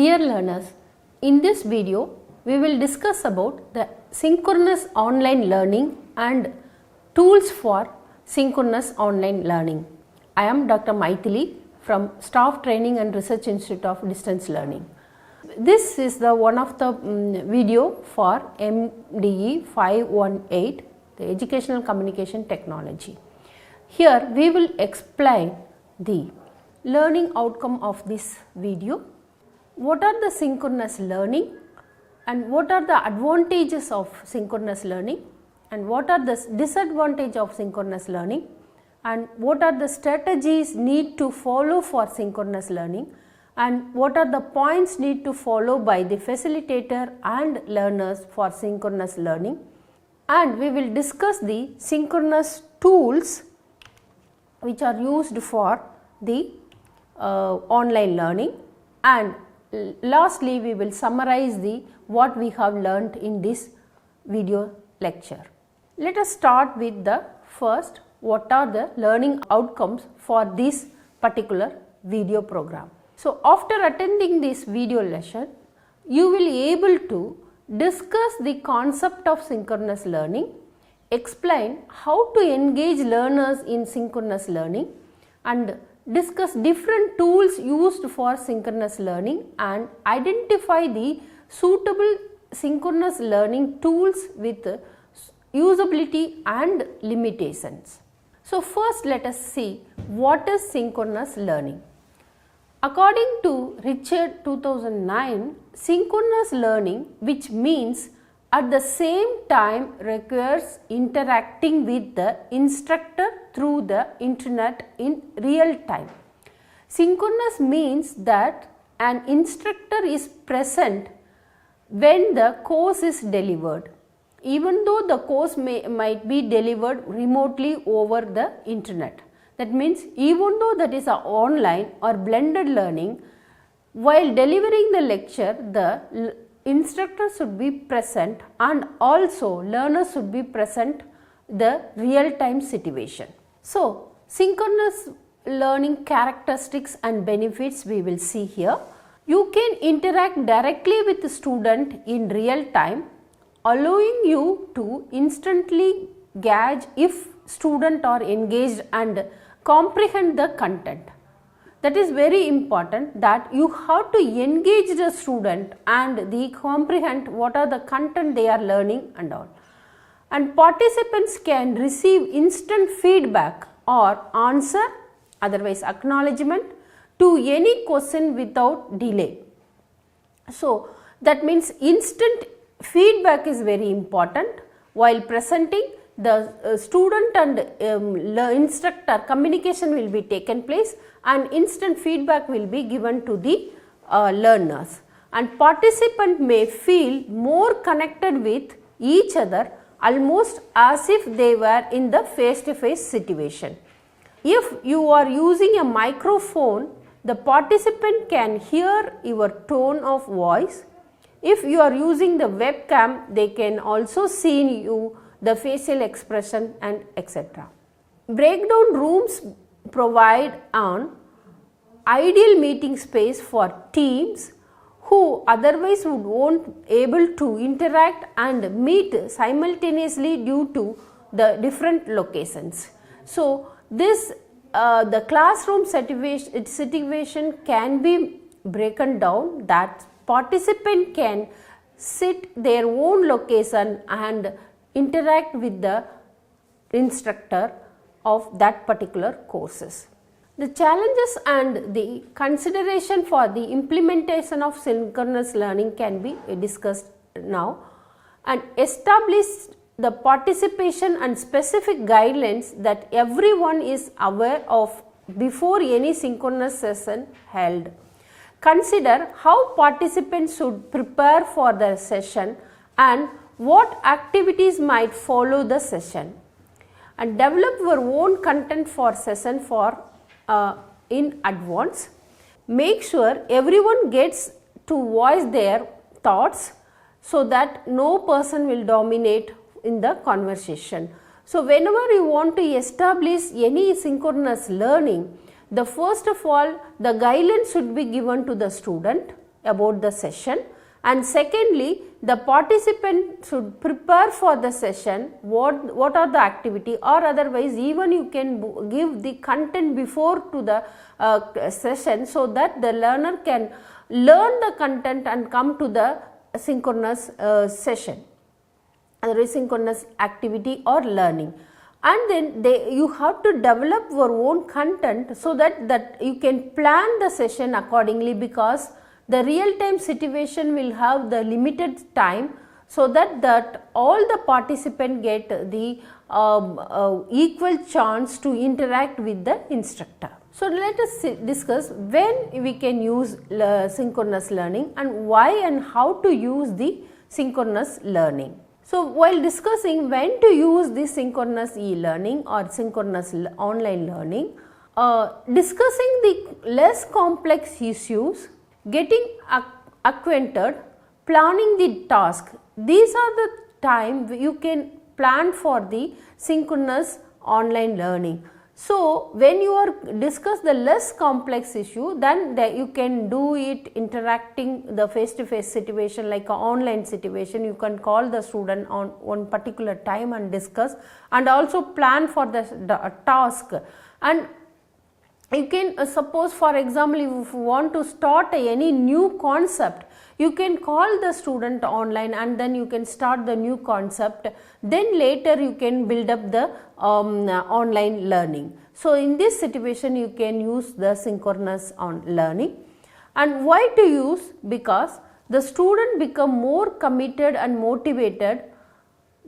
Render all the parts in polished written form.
Dear learners, in this video we will discuss about the synchronous online learning and tools for synchronous online learning. I am Dr. Maithili from Staff Training and Research Institute of Distance Learning. This is the one of the video for MDE 518, the Educational Communication Technology. Here we will explain the learning outcome of this video. What are the synchronous learning and what are the advantages of synchronous learning and what are the disadvantages of synchronous learning and what are the strategies need to follow for synchronous learning and what are the points need to follow by the facilitator and learners for synchronous learning, and we will discuss the synchronous tools which are used for the online learning, and lastly we will summarize the what we have learnt in this video lecture. Let us start with the first, what are the learning outcomes for this particular video program. So after attending this video lesson, you will be able to discuss the concept of synchronous learning, explain how to engage learners in synchronous learning and discuss different tools used for synchronous learning and identify the suitable synchronous learning tools with usability and limitations. So first let us see what is synchronous learning. According to Richard 2009, synchronous learning, which means at the same time requires interacting with the instructor through the internet in real time. Synchronous means that an instructor is present when the course is delivered, even though the course might be delivered remotely over the internet. That means even though that is a online or blended learning, while delivering the lecture, the instructor should be present and also learners should be present the real time situation. So synchronous learning characteristics and benefits we will see here. You can interact directly with the student in real time, allowing you to instantly gauge if student are engaged and comprehend the content. That is very important, that you have to engage the student and they comprehend what are the content they are learning and all. And participants can receive instant feedback or answer, otherwise acknowledgement, to any question without delay. So that means instant feedback is very important. While presenting, the student and instructor communication will be taken place and instant feedback will be given to the learners, and participant may feel more connected with each other almost as if they were in the face-to-face situation. If you are using a microphone, the participant can hear your tone of voice. If you are using the webcam, they can also see you, the facial expression and etc. Breakdown rooms provide an ideal meeting space for teams who otherwise would won't able to interact and meet simultaneously due to the different locations. So this the classroom situation can be broken down, that participant can sit their own location and interact with the instructor of that particular courses. The challenges and the consideration for the implementation of synchronous learning can be discussed now, and establish the participation and specific guidelines that everyone is aware of before any synchronous session held. Consider how participants should prepare for the session and what activities might follow the session, and develop your own content for session for in advance. Make sure everyone gets to voice their thoughts so that no person will dominate in the conversation. So whenever you want to establish any synchronous learning, the first of all the guidelines should be given to the student about the session, and secondly the participant should prepare for the session what are the activity, or otherwise even you can give the content before to the session, so that the learner can learn the content and come to the synchronous session, synchronous activity or learning. And then you have to develop your own content so that you can plan the session accordingly, because the real time situation will have the limited time, so that all the participants get the equal chance to interact with the instructor. So let us discuss when we can use synchronous learning and why and how to use the synchronous learning. So while discussing when to use the synchronous e-learning or synchronous online learning, discussing the less complex issues, getting acquainted, planning the task, these are the time you can plan for the synchronous online learning. So when you are discuss the less complex issue, then you can do it interacting the face to face situation, like an online situation. You can call the student on one particular time and discuss, and also plan for the task. And you can suppose, for example, if you want to start any new concept, you can call the student online and then you can start the new concept, then later you can build up the online learning. So in this situation you can use the synchronous learning. And why to use? Because the student become more committed and motivated,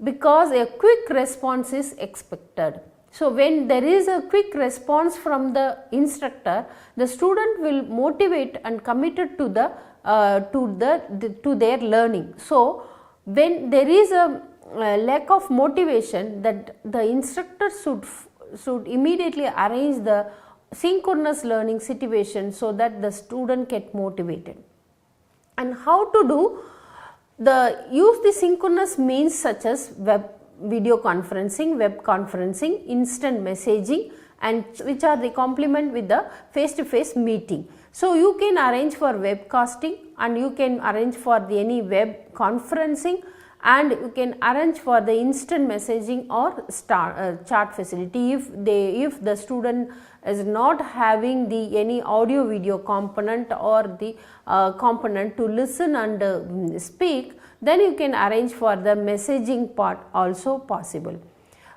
because a quick response is expected. So when there is a quick response from the instructor, the student will motivate and committed to their learning. So when there is a lack of motivation, that the instructor should immediately arrange the synchronous learning situation, so that the student get motivated. And how to do use the synchronous means such as video conferencing, web conferencing, instant messaging, and which are the complement with the face to face meeting. So you can arrange for webcasting, and you can arrange for any web conferencing, and you can arrange for the instant messaging or chat facility if the student is not having any audio video component or the component to listen and speak, then you can arrange for the messaging part also possible.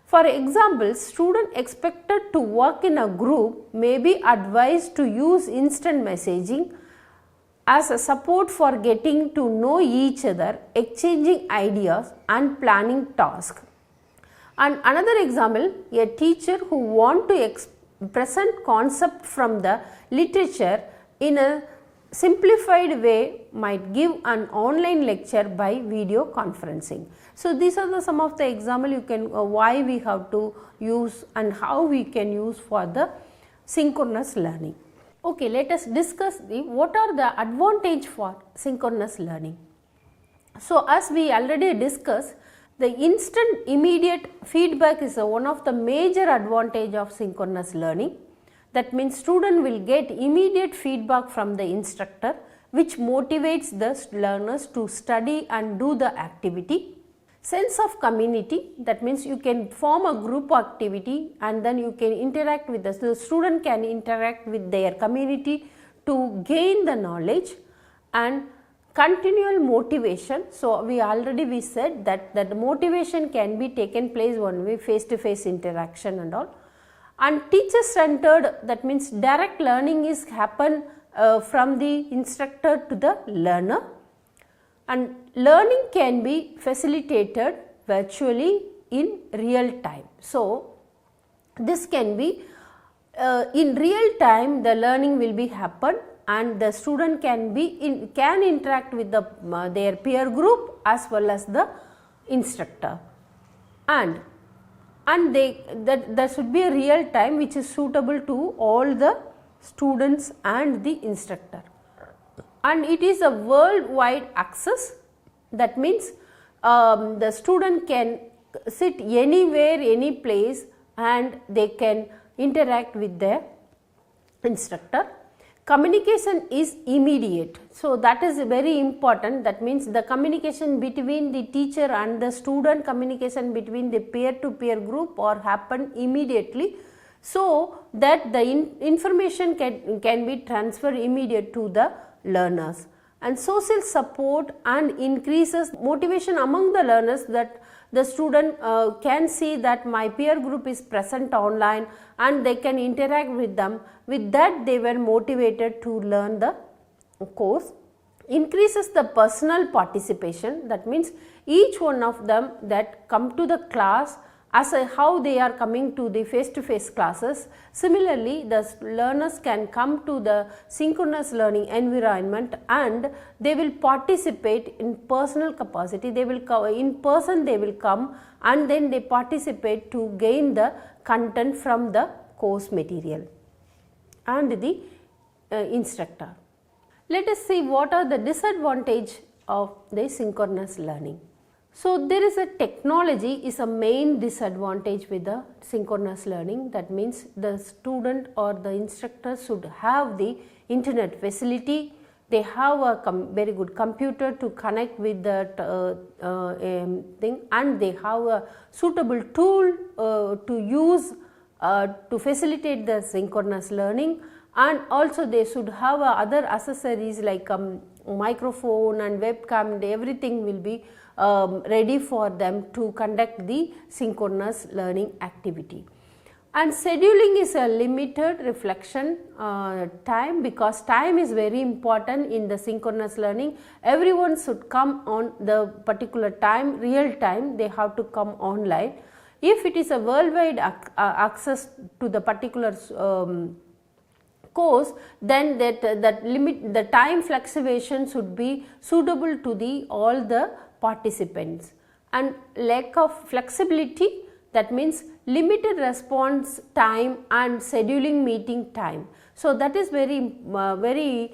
For example, student expected to work in a group may be advised to use instant messaging as a support for getting to know each other, exchanging ideas and planning tasks. And another example, a teacher who want to present concept from the literature in a simplified way might give an online lecture by video conferencing. So these are some of the example you can why we have to use and how we can use for the synchronous learning. Okay, let us discuss what are the advantage for synchronous learning. So as we already discussed, the instant immediate feedback is one of the major advantage of synchronous learning. That means student will get immediate feedback from the instructor, which motivates the learners to study and do the activity. Sense of community, that means you can form a group activity and then you can interact with the student can interact with their community to gain the knowledge. And continual motivation, so we said that the motivation can be taken place one way, face to face interaction and all. And teacher centered, that means direct learning is happen from the instructor to the learner, and learning can be facilitated virtually in real time. So this can be in real time the learning will be happen, and the student can interact with their peer group as well as the instructor, and there should be a real time which is suitable to all the students and the instructor. And it is a worldwide access, that means the student can sit anywhere, any place, and they can interact with their instructor. communication is immediate. So that is very important. That means the communication between the teacher and the student, communication between the peer to peer group or happen immediately, so that the information can be transferred immediate to the learners. And social support and increases motivation among the learners, that the student can see that my peer group is present online and they can interact with them. With that, they were motivated to learn the course. Increases the personal participation, that means each one of them that come to the class as how they are coming to the face-to-face classes. Similarly, the learners can come to the synchronous learning environment and they will participate in personal capacity. They will in person, they will come and then they participate to gain the content from the course material and the instructor. Let us see what are the disadvantages of the synchronous learning. So there is a technology is a main disadvantage with the synchronous learning. That means the student or the instructor should have the internet facility. They have a very good computer to connect with that thing, and they have a suitable tool to use to facilitate the synchronous learning, and also they should have other accessories like microphone and webcam, and everything will be ready for them to conduct the synchronous learning activity. And scheduling is a limited reflection time, because time is very important in the synchronous learning. Everyone should come on the particular time, real time, they have to come online. If it is a worldwide access to the particular course, then that limit, the time fluctuation should be suitable to the all the participants. And lack of flexibility, that means limited response time and scheduling meeting time. So that is very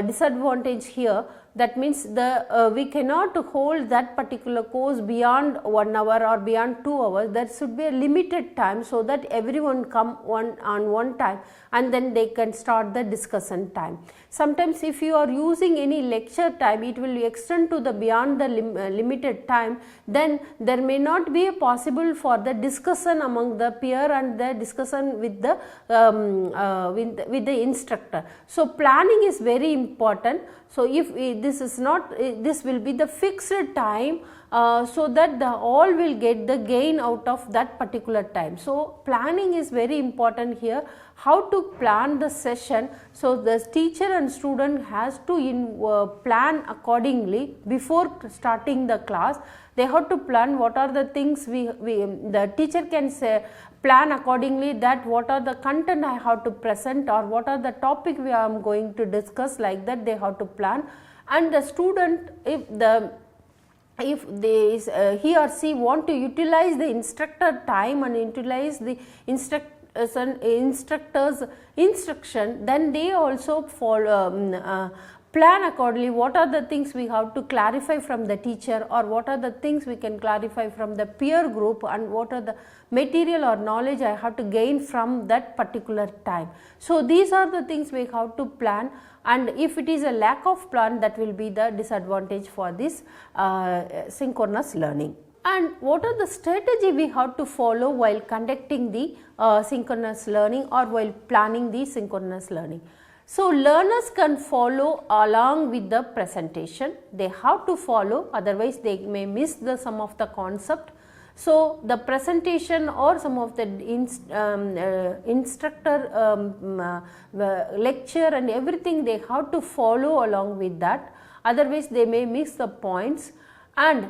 disadvantage here. That means the we cannot hold that particular course beyond 1 hour or beyond 2 hours. There should be a limited time, so that everyone come on one time and then they can start the discussion time. Sometimes if you are using any lecture time, it will extend to the beyond the limited time, then there may not be a possible for the discussion among the peer and the discussion with the with the instructor. So planning is very important. So if this is not, this will be the fixed time, so that the all will get the gain out of that particular time. So planning is very important here. How to plan the session? So the teacher and student has to plan accordingly before starting the class. They have to plan what are the things the teacher can say, plan accordingly, that what are the content I have to present or what are the topic we are going to discuss, like that they have to plan. And the student, if they he or she want to utilize the instructor time and utilize the instructor's instruction, then they also follow plan accordingly. What are the things we have to clarify from the teacher, or what are the things we can clarify from the peer group, and what are the material or knowledge I have to gain from that particular time. So these are the things we have to plan, and if it is a lack of plan, that will be the disadvantage for this synchronous learning. And what are the strategy we have to follow while conducting the synchronous learning or while planning the synchronous learning? So learners can follow along with the presentation. They have to follow, otherwise they may miss some of the concept. So the presentation or some of the instructor lecture and everything, they have to follow along with that, otherwise they may miss the points. And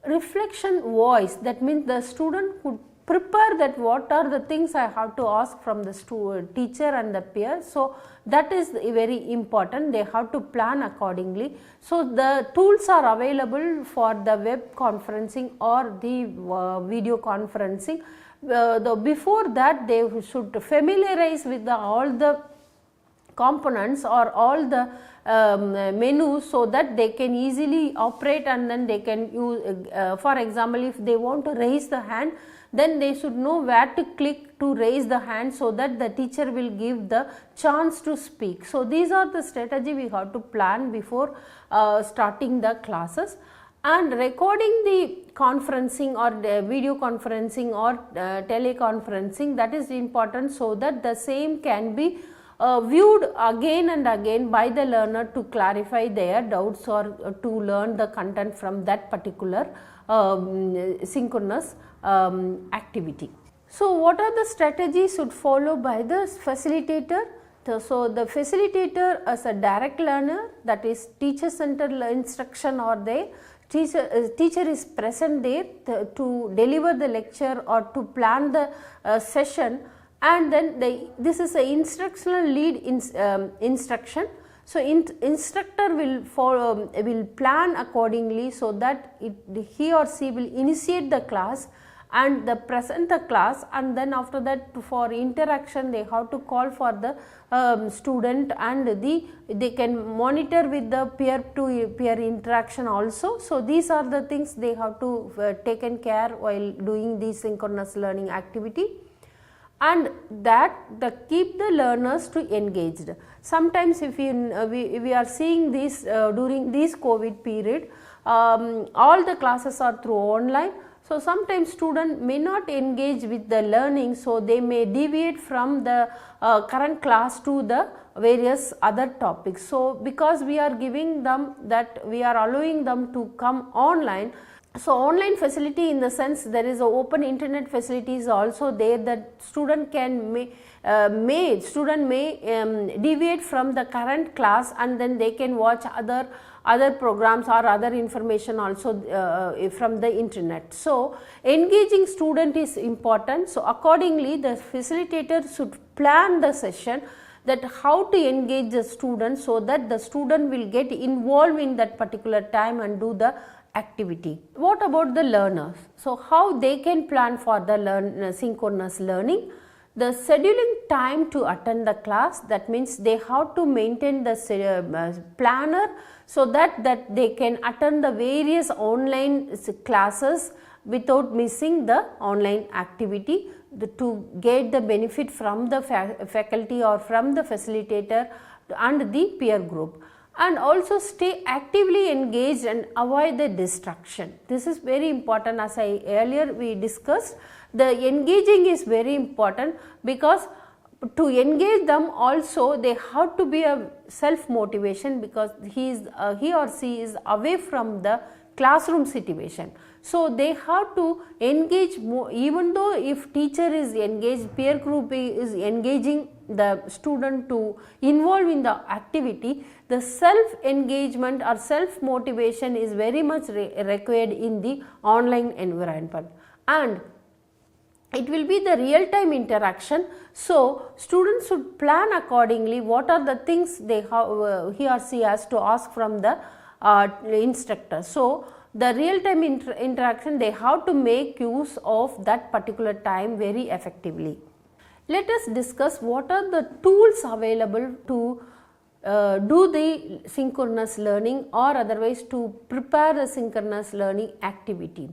reflection voice, that means the student could prepare that what are the things I have to ask from the teacher and the peer. So that is very important. They have to plan accordingly. So the tools are available for the web conferencing or the video conferencing. Before that, they should familiarize with all the components or all the menu so that they can easily operate, and then they can use, for example, if they want to raise the hand, then they should know where to click to raise the hand so that the teacher will give the chance to speak. So these are the strategy we have to plan before starting the classes. And recording the conferencing or video conferencing or teleconferencing, that is important so that the same can be viewed again and again by the learner to clarify their doubts or to learn the content from that particular synchronous activity. So what are the strategies should follow by the facilitator? So the facilitator as a direct learner, that is teacher centered instruction, or there teacher is present there to deliver the lecture or to plan the session, and then this is a instructional lead instruction. So instructor will plan accordingly so that he or she will initiate the class and present the class, and then after that for interaction they have to call for the student, and they can monitor with the peer to peer interaction also. So these are the things they have to taken care while doing the synchronous learning activity, and that keep the learners to engaged. Sometimes if we are seeing this during this COVID period, all the classes are through online. So sometimes student may not engage with the learning, so they may deviate from the current class to the various other topics. So because we are giving them that, we are allowing them to come online. So online facility in the sense there is a open internet facilities also there, that student may deviate from the current class, and then they can watch other programs or other information also from the internet. So engaging student is important. So accordingly the facilitator should plan the session, that how to engage the student so that the student will get involved in that particular time and do the activity. What about the learners? So how they can plan for the synchronous learning? The scheduling time to attend the class, that means they have to maintain the planner so that they can attend the various online classes without missing the online activity, to get the benefit from the faculty or from the facilitator and the peer group. And also stay actively engaged and avoid the distraction. This is very important, as earlier we discussed. The engaging is very important, because to engage them also they have to be a self motivation, because he or she is away from the classroom situation. So they have to engage more, even though if teacher is engaged, peer group is engaging the student to involve in the activity, the self engagement or self motivation is very much required in the online environment, and it will be the real time interaction. So students should plan accordingly what are the things he or she has to ask from the instructor. So the real time interaction, they have to make use of that particular time very effectively. Let us discuss what are the tools available to do the synchronous learning, or otherwise to prepare the synchronous learning activity.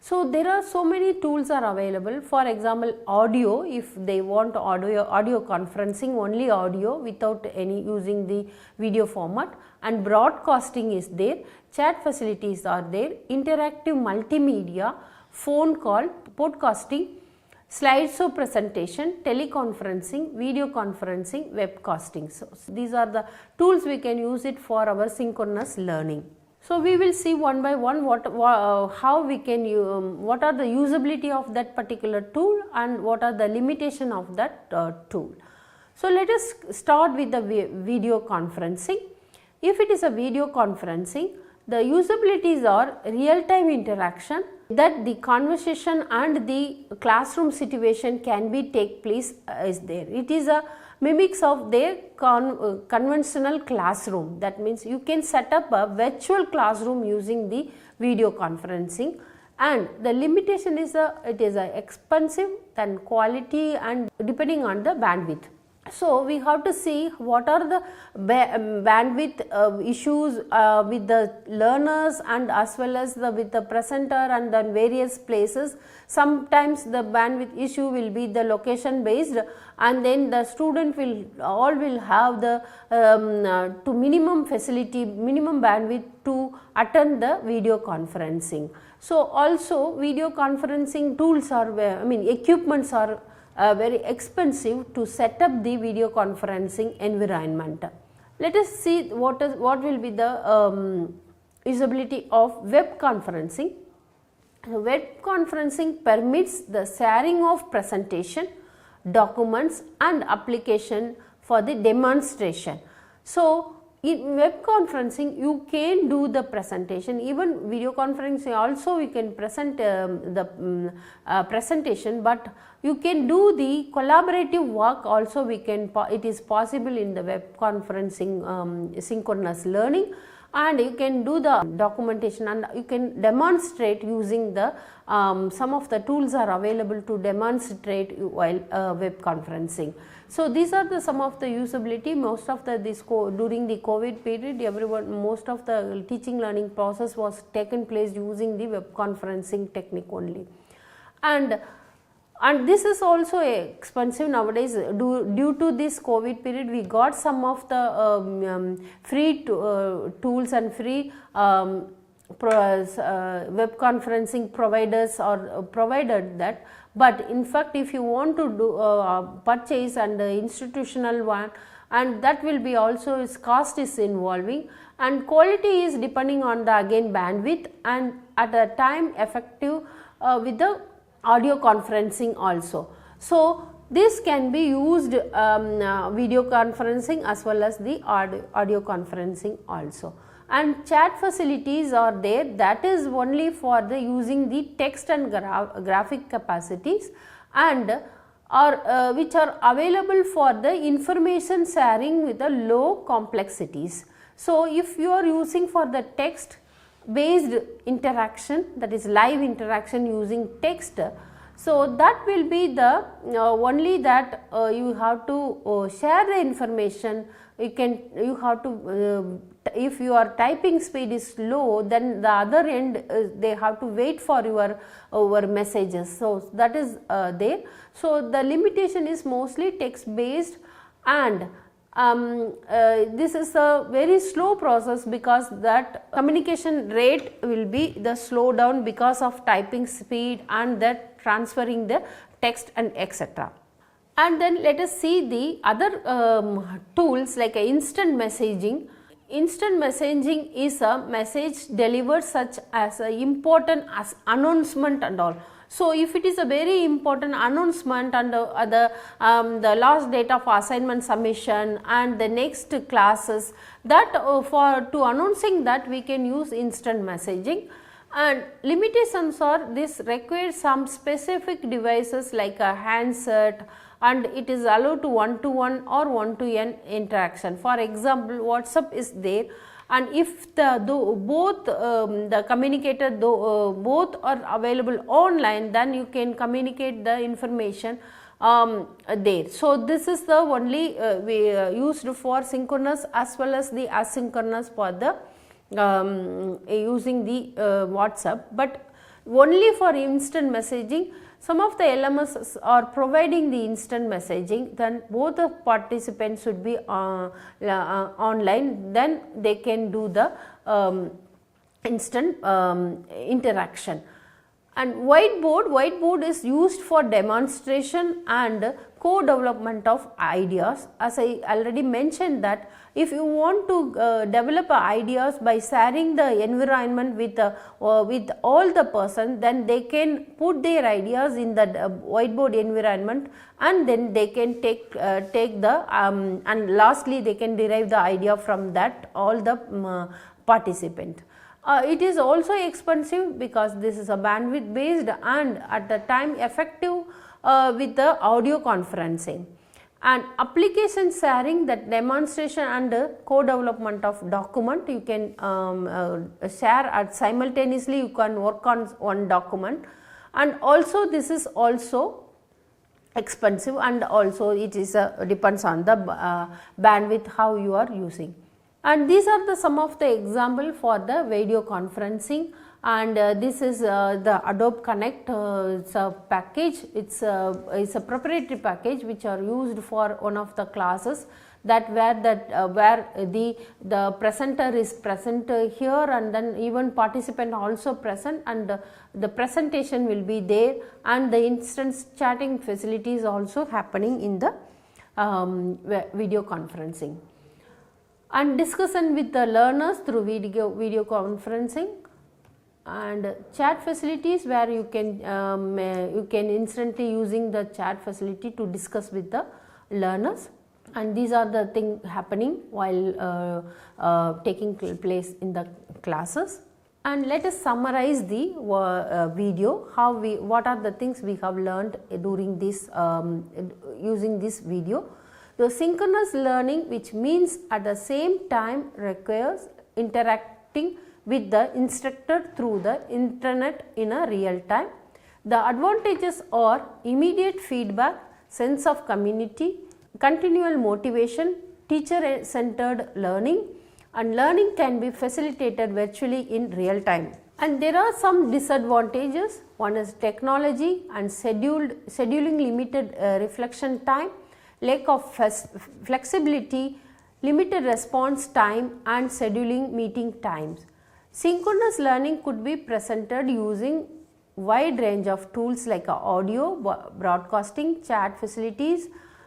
So there are so many tools are available. For example, audio, if they want audio conferencing, only audio without any using the video format, and broadcasting is there, chat facilities are there, interactive multimedia, phone call, podcasting, slideshow presentation, teleconferencing, video conferencing, webcasting. So these are the tools we can use it for our synchronous learning. So we will see one by one how we can what are the usability of that particular tool and what are the limitation of that tool. So let us start with the video conferencing. If it is a video conferencing, the usabilities are real time interaction, that the conversation and the classroom situation can be take place is there. It is a mimics of their conventional classroom. That means you can set up a virtual classroom using the video conferencing, and the limitation is it is expensive, then quality and depending on the bandwidth. So we have to see what are the bandwidth issues with the learners and as well as with the presenter and then various places. Sometimes the bandwidth issue will be the location based, and then the student will have the to minimum facility, minimum bandwidth to attend the video conferencing. So also video conferencing tools are, equipments are very expensive to set up the video conferencing environment. Let us see what will be the usability of web conferencing. Web conferencing permits the sharing of presentation, documents and application for the demonstration. So in web conferencing you can do the presentation, even video conferencing also you can present the presentation, but you can do the collaborative work also. It is possible in the web conferencing synchronous learning, and you can do the documentation and you can demonstrate using the some of the tools are available to demonstrate while web conferencing. So these are some of the usability. Most of during the COVID period, most of the teaching learning process was taken place using the web conferencing technique only, and this is also expensive nowadays. Due to this COVID period, we got some of the free tools and free web conferencing providers are provided that. But in fact, if you want to do purchase and institutional one, and that will be also its cost is involving, and quality is depending on the again bandwidth and at a time effective with the audio conferencing also. So this can be used video conferencing as well as the audio conferencing also. And chat facilities are there, that is only for the using the text and graphic capacities, and are which are available for the information sharing with the low complexities. So if you are using for the text based interaction, that is live interaction using text, so that will be the only that you have to share the information. You have to if your typing speed is low, then the other end they have to wait for your messages. So that is there. So the limitation is mostly text based, and this is a very slow process because that communication rate will be the slow down because of typing speed and that transferring the text and etc. And then let us see the other tools like instant messaging. Instant messaging is a message delivered such as a important as announcement and all. So if it is a very important announcement and the last date of assignment submission and the next classes, that to announcing that we can use instant messaging. And limitations are this requires some specific devices like a handset, and it is allowed to one-to-one or one-to-n interaction. For example, WhatsApp is there, and if both the communicator both are available online, then you can communicate the information there. So this is the only used for synchronous as well as the asynchronous for the using the WhatsApp, but only for instant messaging. Some of the LMS are providing the instant messaging, then both the participants should be online, then they can do the instant interaction. And whiteboard is used for demonstration and co-development of ideas. As I already mentioned that if you want to develop ideas by sharing the environment with all the person, then they can put their ideas in the whiteboard environment, and then they can take the and lastly they can derive the idea from that all the participant. It is also expensive because this is a bandwidth based and at the time effective with the audio conferencing. And application sharing, that demonstration and co-development of document, you can share at simultaneously, you can work on one document. And also this is also expensive, and also it is depends on the bandwidth how you are using. And these are the some of the example for the video conferencing. And this is the Adobe Connect. It's a package, it's a proprietary package which are used for one of the classes, that where the presenter is present here, and then even participant also present, and the presentation will be there, and the instant chatting facilities also happening in the video conferencing. And discussion with the learners through video conferencing, and chat facilities where you can instantly using the chat facility to discuss with the learners. And these are the things happening while taking place in the classes. And let us summarize the video, what are the things we have learned during this using this video. The synchronous learning, which means at the same time requires interacting with the instructor through the internet in a real time. The advantages are immediate feedback, sense of community, continual motivation, teacher centered learning, and learning can be facilitated virtually in real time. And there are some disadvantages. One is technology and scheduling limited reflection time, lack of flexibility, limited response time, and scheduling meeting times. Synchronous learning could be presented using wide range of tools like audio, broadcasting, chat facilities,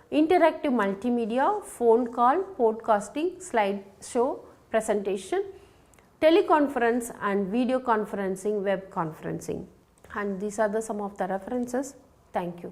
interactive multimedia, phone call, podcasting, slideshow, presentation, teleconference, and video conferencing, web conferencing. And these are some of the references. Thank you.